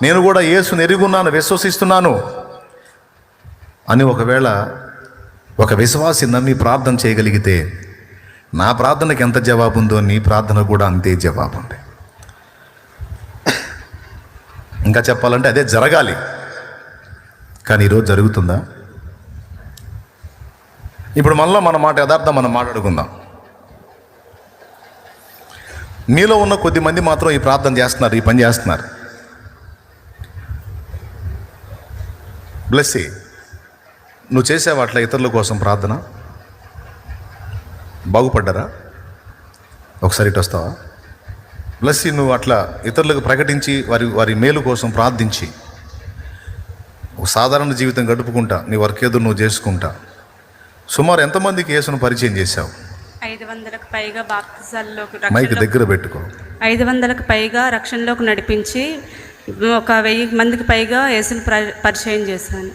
నేను కూడా యేసుని ఎరుగున్నాను, విశ్వసిస్తున్నాను అని ఒకవేళ ఒక విశ్వాసి నమ్మి ప్రార్థన చేయగలిగితే నా ప్రార్థనకి ఎంత జవాబు ఉందో నీ ప్రార్థన కూడా అంతే జవాబు ఉంది. ఇంకా చెప్పాలంటే అదే జరగాలి. కానీ ఈరోజు జరుగుతుందా? ఇప్పుడు మళ్ళీ మన మాట యథార్థం మనం మాట్లాడుకుందాం. మీలో ఉన్న కొద్ది మంది మాత్రం ఈ ప్రార్థన చేస్తున్నారు, ఈ పని చేస్తున్నారు. బ్లెస్సీ, నువ్వు చేసావు అట్లా ఇతరుల కోసం ప్రార్థన? బాగుపడ్డారా? ఒకసారి ఇటు వస్తావా? బ్లెస్సీ, నువ్వు అట్లా ఇతరులకు ప్రకటించి వారి మేలు కోసం ప్రార్థించి ఒక సాధారణ జీవితం గడుపుకుంటా నీ వర్క్ ఏదో నువ్వు చేసుకుంటా సుమారు ఎంతమందికి యేసును పరిచయం చేశావు? 500కు పైగా బాప్తిజాల్లోకి, మైక్ దగ్గర పెట్టుకో. 500కు పైగా రక్షణలోకి నడిపించి 1000 మందికి పైగా యేసును పరిచయం చేశాను.